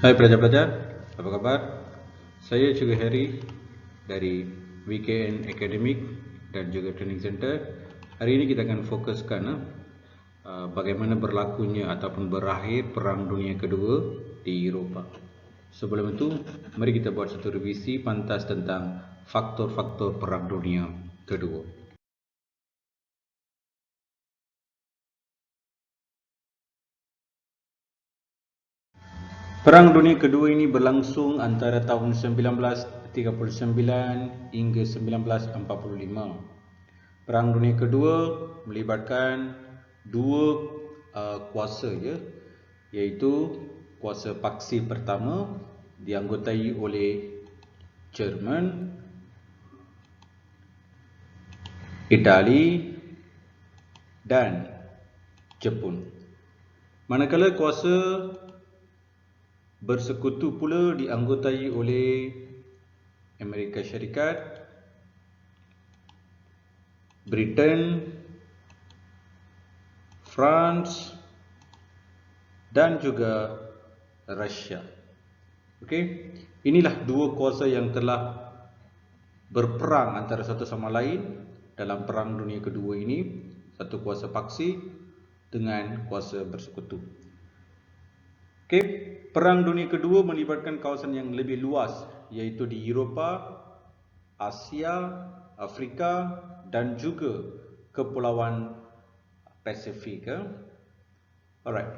Hai pelajar-pelajar, apa kabar? Saya Cikgu Harry dari WKN Academic dan juga Training Center. Hari ini kita akan fokuskan bagaimana berlakunya ataupun berakhir Perang Dunia Kedua di Eropah. Sebelum itu, mari kita buat satu revisi pantas tentang faktor-faktor Perang Dunia Kedua. Perang Dunia Kedua ini berlangsung antara tahun 1939 hingga 1945. Perang Dunia Kedua melibatkan dua kuasa, iaitu kuasa paksi pertama dianggotai oleh Jerman, Itali dan Jepun. Manakala kuasa bersekutu pula dianggotai oleh Amerika Syarikat, Britain, France dan juga Rusia. Okey, inilah dua kuasa yang telah berperang antara satu sama lain dalam Perang Dunia Kedua ini, satu kuasa paksi dengan kuasa bersekutu. Okey, Perang Dunia Kedua melibatkan kawasan yang lebih luas, iaitu di Eropah, Asia, Afrika dan juga Kepulauan Pasifik. Alright.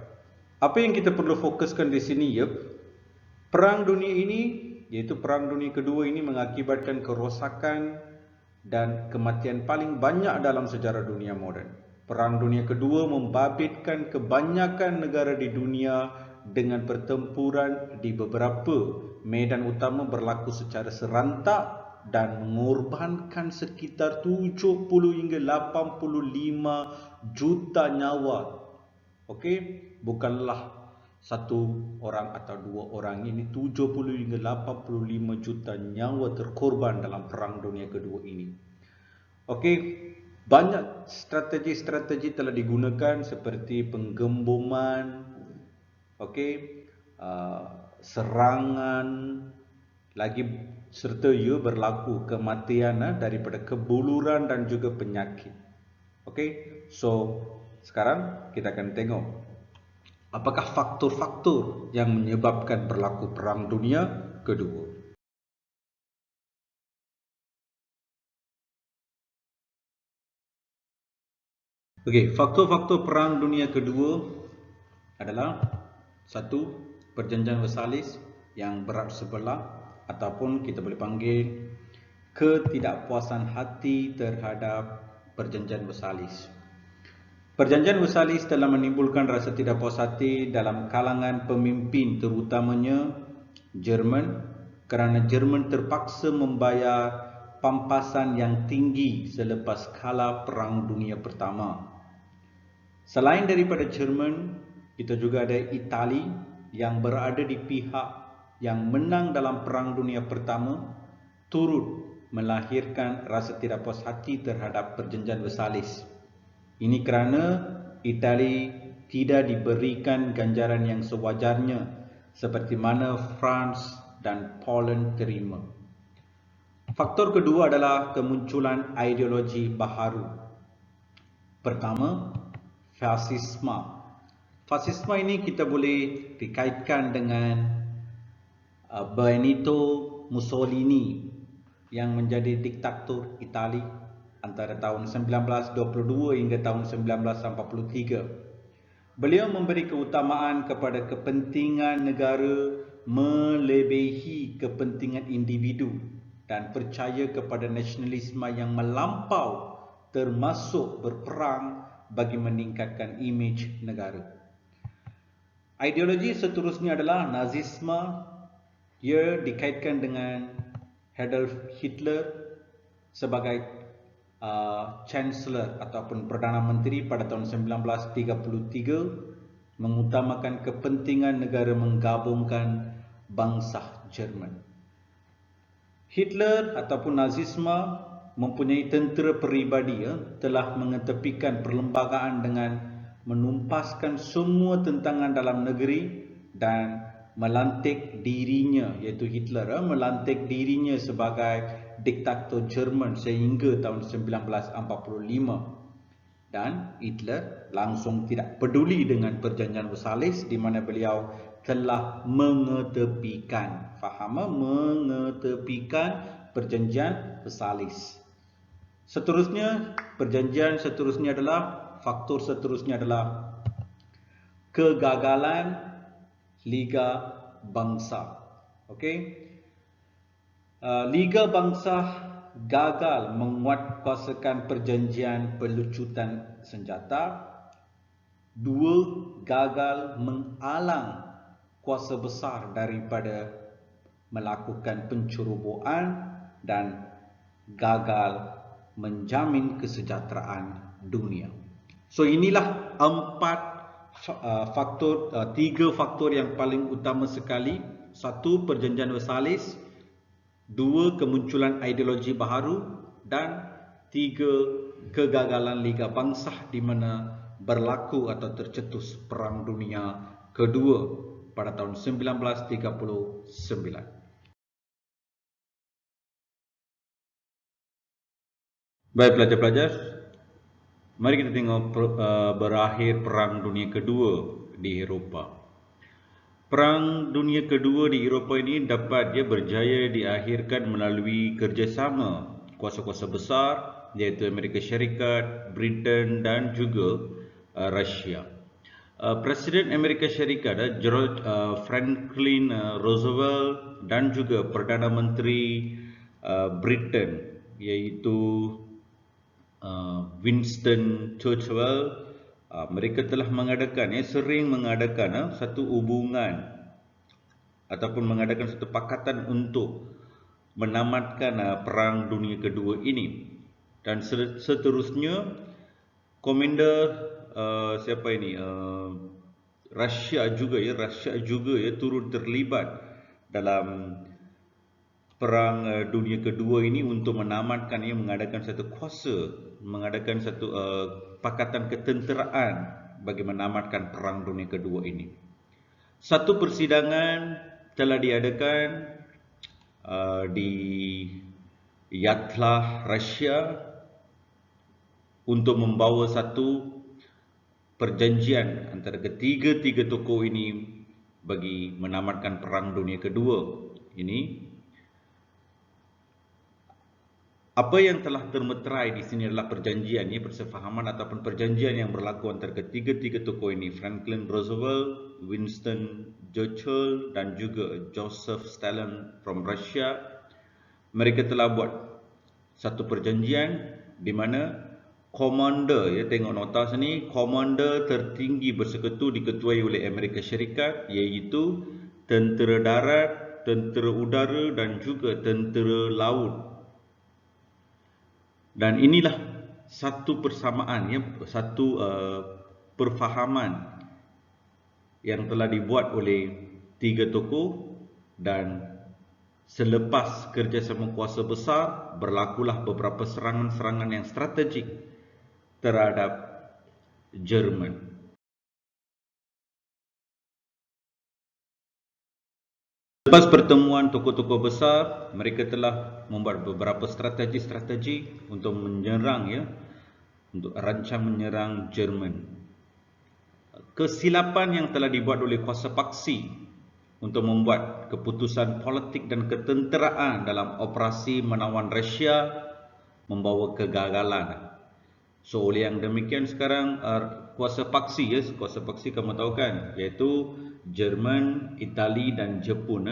Apa yang kita perlu fokuskan di sini, Perang dunia ini, iaitu Perang Dunia Kedua ini mengakibatkan kerosakan dan kematian paling banyak dalam sejarah dunia moden. Perang Dunia Kedua membabitkan kebanyakan negara di dunia dengan pertempuran di beberapa medan utama berlaku secara serentak dan mengorbankan sekitar 70 hingga 85 juta nyawa. Okey, bukanlah satu orang atau dua orang, ini 70 hingga 85 juta nyawa terkorban dalam Perang Dunia Kedua ini. Okey, banyak strategi-strategi telah digunakan seperti penggemboman, serangan, lagi serta berlaku kematian daripada kebuluran dan juga penyakit. Okey, so sekarang kita akan tengok apakah faktor-faktor yang menyebabkan berlaku Perang Dunia Kedua. Okey, faktor-faktor Perang Dunia Kedua adalah satu, perjanjian Versailles yang berat sebelah ataupun kita boleh panggil ketidakpuasan hati terhadap perjanjian Versailles. Perjanjian Versailles telah menimbulkan rasa tidak puas hati dalam kalangan pemimpin, terutamanya Jerman, kerana Jerman terpaksa membayar pampasan yang tinggi selepas kalah Perang Dunia Pertama. Selain daripada Jerman, kita juga ada Itali yang berada di pihak yang menang dalam Perang Dunia Pertama, turut melahirkan rasa tidak puas hati terhadap perjanjian Versailles. Ini kerana Itali tidak diberikan ganjaran yang sewajarnya seperti mana France dan Poland terima. Faktor kedua adalah kemunculan ideologi baharu. Pertama, fasisme. Fasisme ini kita boleh dikaitkan dengan Benito Mussolini yang menjadi diktator Itali antara tahun 1922 hingga tahun 1943. Beliau memberi keutamaan kepada kepentingan negara melebihi kepentingan individu dan percaya kepada nasionalisme yang melampau, termasuk berperang bagi meningkatkan imej negara. Ideologi seterusnya adalah Nazisme. Ia dikaitkan dengan Adolf Hitler sebagai Chancellor ataupun Perdana Menteri pada tahun 1933, mengutamakan kepentingan negara menggabungkan bangsa Jerman. Hitler ataupun Nazisme mempunyai tentera peribadi, telah mengetepikan perlembagaan dengan menumpaskan semua tentangan dalam negeri dan melantik dirinya, iaitu Hitler melantik dirinya sebagai diktator Jerman sehingga tahun 1945. Dan Hitler langsung tidak peduli dengan perjanjian Versailles di mana beliau telah mengetepikan, mengetepikan perjanjian Versailles. Seterusnya, perjanjian seterusnya adalah, faktor seterusnya adalah kegagalan Liga Bangsa. Okey. Liga Bangsa gagal menguatkuasakan perjanjian pelucutan senjata. Dua, gagal mengalang kuasa besar daripada melakukan pencerobohan, dan gagal menjamin kesejahteraan dunia. So inilah tiga faktor yang paling utama sekali. Satu, perjanjian Versailles. Dua, kemunculan ideologi baharu. Dan tiga, kegagalan Liga Bangsa di mana berlaku atau tercetus Perang Dunia Kedua pada tahun 1939. Baik pelajar-pelajar, mari kita tengok berakhir Perang Dunia Kedua di Eropah. Perang Dunia Kedua di Eropah ini dapat berjaya diakhirkan melalui kerjasama kuasa-kuasa besar, iaitu Amerika Syarikat, Britain dan juga Rusia. Presiden Amerika Syarikat George Franklin Roosevelt dan juga Perdana Menteri Britain iaitu Winston Churchill, mereka telah sering mengadakan satu hubungan ataupun mengadakan satu pakatan untuk menamatkan Perang Dunia Kedua ini. Dan seterusnya, komander Rusia juga turut terlibat dalam Perang Dunia Kedua ini untuk menamatkan, mengadakan satu pakatan ketenteraan bagi menamatkan Perang Dunia Kedua ini. Satu persidangan telah diadakan di Yatlah, Rusia untuk membawa satu perjanjian antara ketiga tokoh ini bagi menamatkan Perang Dunia Kedua ini. Apa yang telah termeterai di sini adalah perjanjian, persefahaman ataupun perjanjian yang berlaku antara ketiga tokoh ini, Franklin Roosevelt, Winston Churchill dan juga Joseph Stalin from Russia. Mereka telah buat satu perjanjian di mana komander, tengok nota sini, komander tertinggi bersekutu diketuai oleh Amerika Syarikat, iaitu tentera darat, tentera udara dan juga tentera laut. Dan inilah satu persamaan, satu perfahaman yang telah dibuat oleh tiga tokoh. Dan selepas kerjasama kuasa besar, berlakulah beberapa serangan-serangan yang strategik terhadap Jerman. Lepas pertemuan tokoh-tokoh besar, mereka telah membuat beberapa strategi untuk menyerang, untuk rancang menyerang Jerman. Kesilapan yang telah dibuat oleh kuasa paksi untuk membuat keputusan politik dan ketenteraan dalam operasi menawan Rusia membawa kegagalan. So oleh yang demikian sekarang kuasa paksi kamu tahu kan, iaitu Jerman, Itali dan Jepun,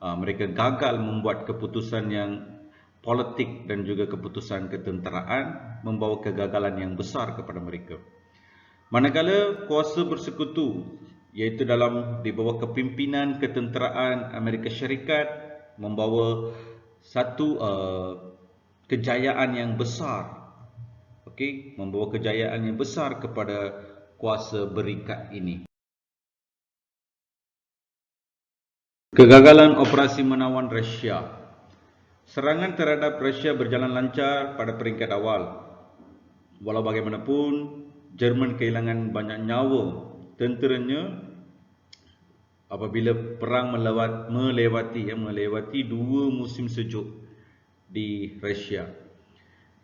mereka gagal membuat keputusan yang politik dan juga keputusan ketenteraan, membawa kegagalan yang besar kepada mereka. Manakala kuasa bersekutu, iaitu di bawah kepimpinan ketenteraan Amerika Syarikat, membawa satu kejayaan yang besar, membawa kejayaan yang besar kepada kuasa berikat ini. Kegagalan operasi menawan Rusia. Serangan terhadap Rusia berjalan lancar pada peringkat awal. Walau bagaimanapun, Jerman kehilangan banyak nyawa tenteranya apabila perang melewati dua musim sejuk di Rusia.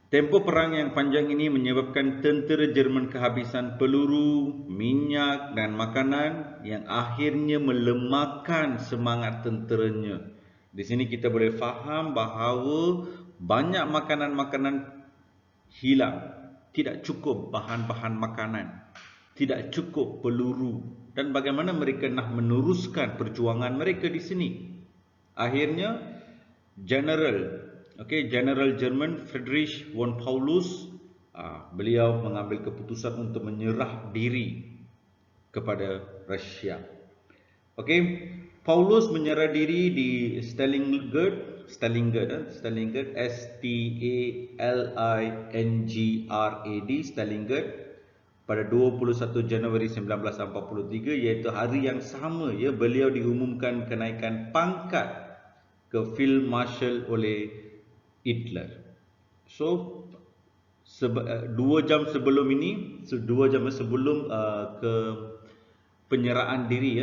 Tempoh perang yang panjang ini menyebabkan tentera Jerman kehabisan peluru, minyak dan makanan yang akhirnya melemahkan semangat tenteranya. Di sini kita boleh faham bahawa banyak makanan-makanan hilang, tidak cukup bahan-bahan makanan, tidak cukup peluru, dan bagaimana mereka nak meneruskan perjuangan mereka di sini. Akhirnya General Jerman Friedrich von Paulus, beliau mengambil keputusan untuk menyerah diri kepada Rusia. Paulus menyerah diri di Stalingrad, Stalingrad pada 21 Januari 1943, iaitu hari yang sama beliau diumumkan kenaikan pangkat ke Field Marshal oleh Hitler. So 2 jam sebelum ke penyerahan diri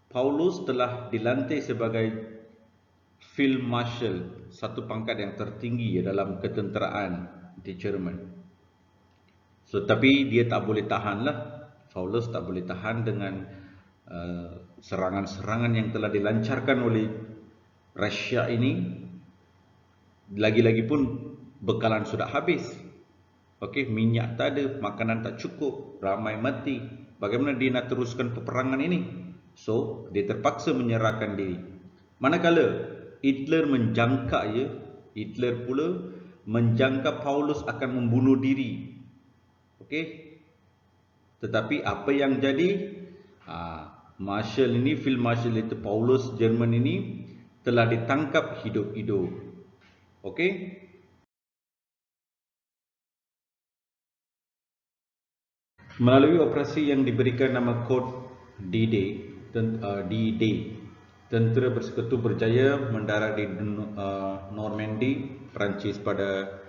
Paulus telah dilantik sebagai Field Marshal, satu pangkat yang tertinggi dalam ketenteraan di Jerman. So tapi dia tak boleh tahanlah. Paulus tak boleh tahan dengan serangan-serangan yang telah dilancarkan oleh Rusia ini. Lagi-lagi pun bekalan sudah habis. Minyak tak ada, makanan tak cukup, ramai mati. Bagaimana dia nak teruskan peperangan ini? So, dia terpaksa menyerahkan diri. Manakala Hitler pula menjangka Paulus akan membunuh diri. Tetapi apa yang jadi? Field Marshal itu Paulus Jerman ini telah ditangkap hidup-hidup. Melalui operasi yang diberikan nama kod D-Day, tentera bersekutu berjaya mendarat di Normandy, Perancis pada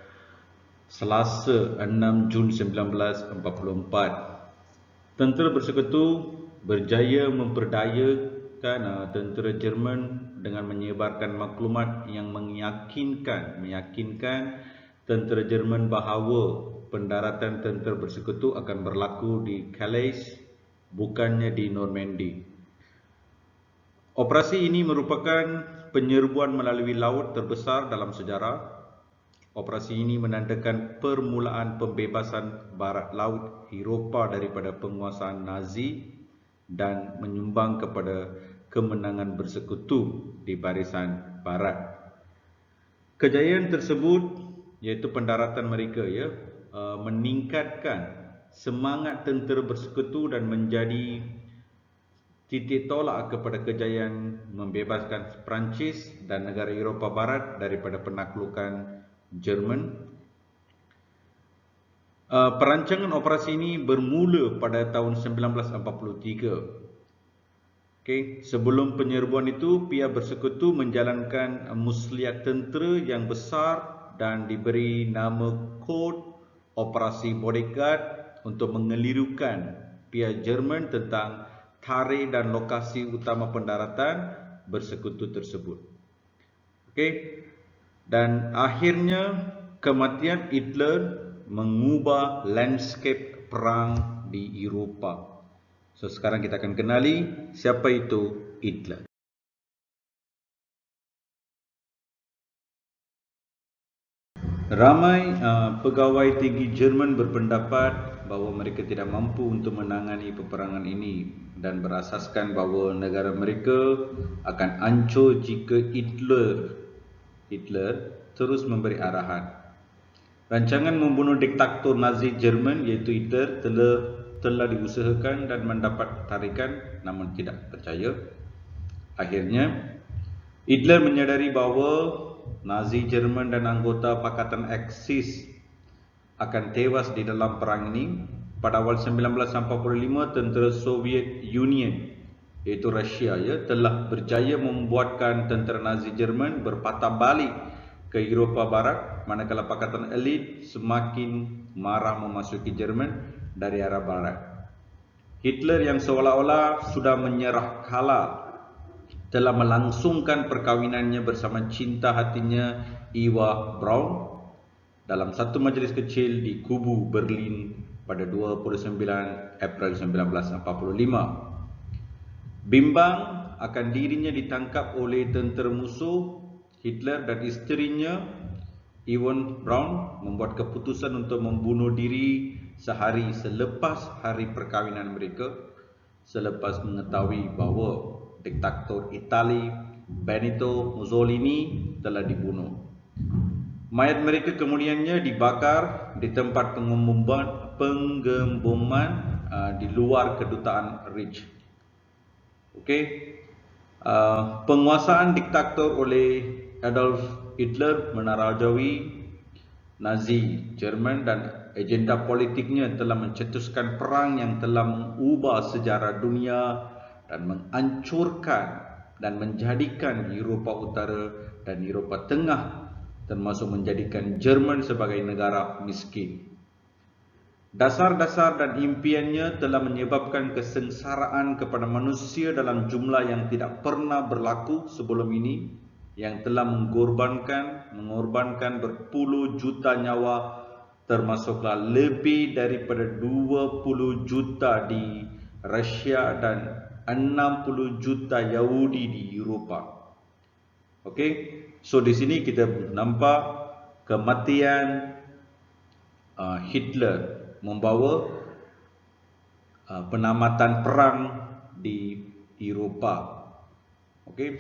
Selasa 6 Jun 1944. Tentera bersekutu berjaya memperdayakan tentera Jerman dengan menyebarkan maklumat yang meyakinkan tentera Jerman bahawa pendaratan tentera bersekutu akan berlaku di Calais, bukannya di Normandy. Operasi ini merupakan penyerbuan melalui laut terbesar dalam sejarah. Operasi ini menandakan permulaan pembebasan barat laut Eropah daripada penguasaan Nazi dan menyumbang kepada kemenangan bersekutu di barisan barat. Kejayaan tersebut, iaitu pendaratan mereka meningkatkan semangat tentera bersekutu dan menjadi titik tolak kepada kejayaan membebaskan Perancis dan negara Eropah Barat daripada penaklukan Jerman. Perancangan operasi ini bermula pada tahun 1943. Sebelum penyerbuan itu, pihak bersekutu menjalankan muslihat tentera yang besar dan diberi nama kod Operasi Bodyguard untuk mengelirukan pihak Jerman tentang tarikh dan lokasi utama pendaratan bersekutu tersebut. Dan akhirnya kematian Hitler mengubah landscape perang di Eropah. So sekarang kita akan kenali siapa itu Hitler. Ramai pegawai tinggi Jerman berpendapat bahawa mereka tidak mampu untuk menangani peperangan ini dan berasaskan bahawa negara mereka akan hancur jika Hitler terus memberi arahan. Rancangan membunuh diktator Nazi Jerman iaitu Hitler telah diusahakan dan mendapat tarikan, namun tidak percaya. Akhirnya Hitler menyadari bahawa Nazi Jerman dan anggota Pakatan Axis akan tewas di dalam perang ini. Pada awal 1945, tentera Soviet Union iaitu Rusia telah berjaya membuatkan tentera Nazi Jerman berpatah balik ke Eropah Barat, manakala Pakatan Elit semakin marah memasuki Jerman dari arah barat. Hitler yang seolah-olah sudah menyerah kalah telah melangsungkan perkahwinannya bersama cinta hatinya Eva Braun dalam satu majlis kecil di Kubu Berlin pada 29 April 1945. Bimbang akan dirinya ditangkap oleh tentera musuh, Hitler dan isterinya Yvonne Braun membuat keputusan untuk membunuh diri sehari selepas hari perkahwinan mereka, selepas mengetahui bahawa diktator Itali Benito Mussolini telah dibunuh. Mayat mereka kemudiannya dibakar di tempat penggemboman di luar kedutaan Reich. Okey. Penguasaan diktator oleh Adolf Hitler menarajawi Nazi Jerman dan agenda politiknya telah mencetuskan perang yang telah mengubah sejarah dunia dan menghancurkan dan menjadikan Eropah Utara dan Eropah Tengah, termasuk menjadikan Jerman sebagai negara miskin. Dasar-dasar dan impiannya telah menyebabkan kesengsaraan kepada manusia dalam jumlah yang tidak pernah berlaku sebelum ini, yang telah mengorbankan berpuluh juta nyawa, termasuklah lebih daripada 20 juta di Rusia dan 60 juta Yahudi di Eropah. Okey, so di sini kita nampak kematian Hitler membawa penamatan perang di Eropah. Okey.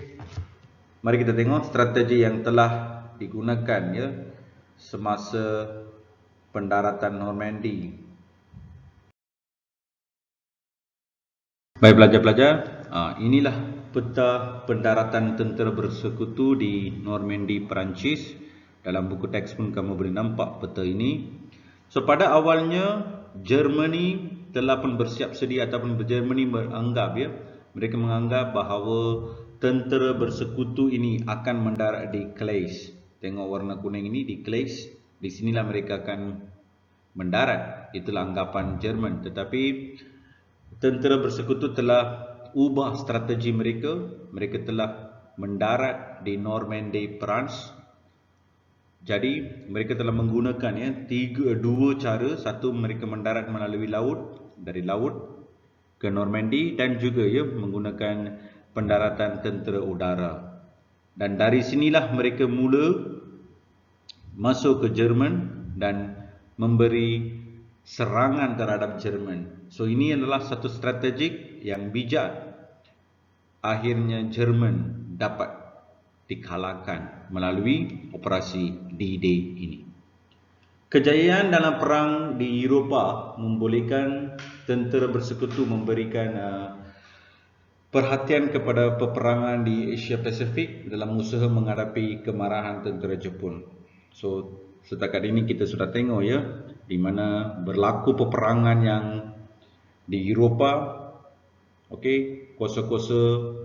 Mari kita tengok strategi yang telah digunakan ya semasa pendaratan Normandy. Baik pelajar-pelajar, inilah peta pendaratan tentera bersekutu di Normandy, Perancis. Dalam buku teks pun kamu boleh nampak peta ini. So pada awalnya Germany telah pun bersiap sedia ataupun Germany menganggap ya, mereka menganggap bahawa tentera bersekutu ini akan mendarat di Calais. Tengok warna kuning ini di Calais. Di sinilah mereka akan mendarat. Itulah anggapan Jerman. Tetapi tentera bersekutu telah ubah strategi mereka. Mereka telah mendarat di Normandy, Perancis. Jadi mereka telah menggunakan ya dua cara. Satu, mereka mendarat melalui laut, dari laut ke Normandy, dan juga ya menggunakan pendaratan tentera udara. Dan dari sinilah mereka mula masuk ke Jerman dan memberi serangan terhadap Jerman. So ini adalah satu strategi yang bijak. Akhirnya Jerman dapat dikalahkan melalui operasi D-Day ini. Kejayaan dalam perang di Eropah membolehkan tentera bersekutu memberikan perhatian kepada peperangan di Asia Pasifik dalam usaha menghadapi kemarahan tentera Jepun. So setakat ini kita sudah tengok ya di mana berlaku peperangan yang di Eropah. Okey, kuasa-kuasa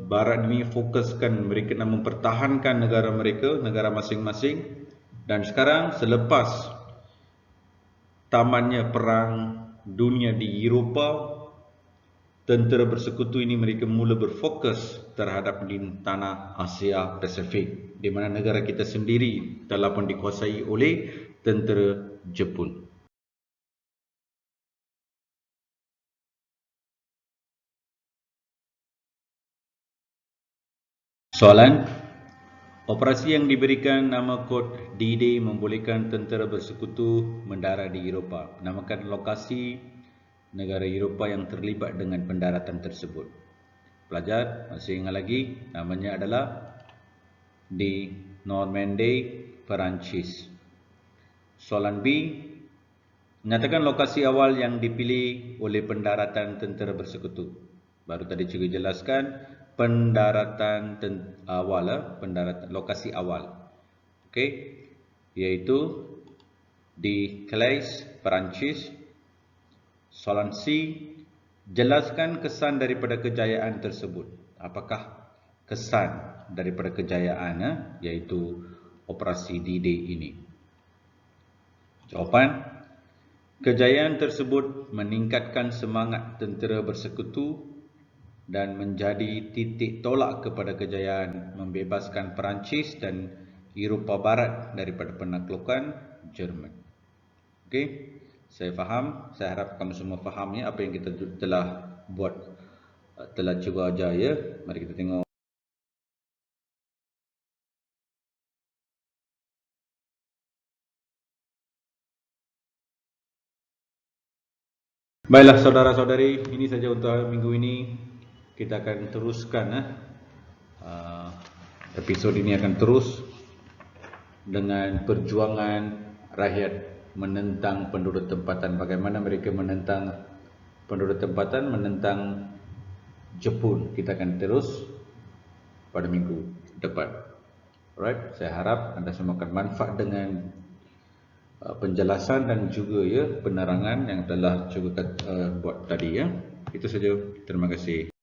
barat ini fokuskan mereka nak mempertahankan negara mereka, negara masing-masing. Dan sekarang selepas tamatnya perang dunia di Eropah, tentera bersekutu ini mereka mula berfokus terhadap di tanah Asia Pasifik, di mana negara kita sendiri telah pun dikuasai oleh tentera Jepun. Soalan, operasi yang diberikan nama kod D-Day membolehkan tentera bersekutu mendarat di Eropah. Namakan lokasi negara Eropah yang terlibat dengan pendaratan tersebut. Pelajar, masih ingat lagi, namanya adalah di Normandy, Perancis. Soalan B, nyatakan lokasi awal yang dipilih oleh pendaratan tentera bersekutu. Baru tadi juga jelaskan pendaratan awal, pendaratan lokasi awal. Okey, iaitu di Calais, Perancis. Soalan C, jelaskan kesan daripada kejayaan tersebut. Apakah kesan daripada kejayaan iaitu operasi D-Day ini? Jawapan, Kejayaan tersebut meningkatkan semangat tentera bersekutu dan menjadi titik tolak kepada kejayaan membebaskan Perancis dan Eropah Barat daripada penaklukan Jerman. Okey, saya faham, saya harap kamu semua faham ya apa yang kita telah buat, telah cuba ajar ya. Mari kita tengok. Baiklah saudara-saudari, ini saja untuk minggu ini. Kita akan teruskan episod ini akan terus dengan perjuangan rakyat menentang penduduk tempatan. Bagaimana mereka menentang penduduk tempatan, menentang Jepun. Kita akan terus pada minggu depan. Alright, saya harap anda semua akan manfaat dengan penjelasan dan juga ya penerangan yang telah cuba buat tadi ya. Itu saja. Terima kasih.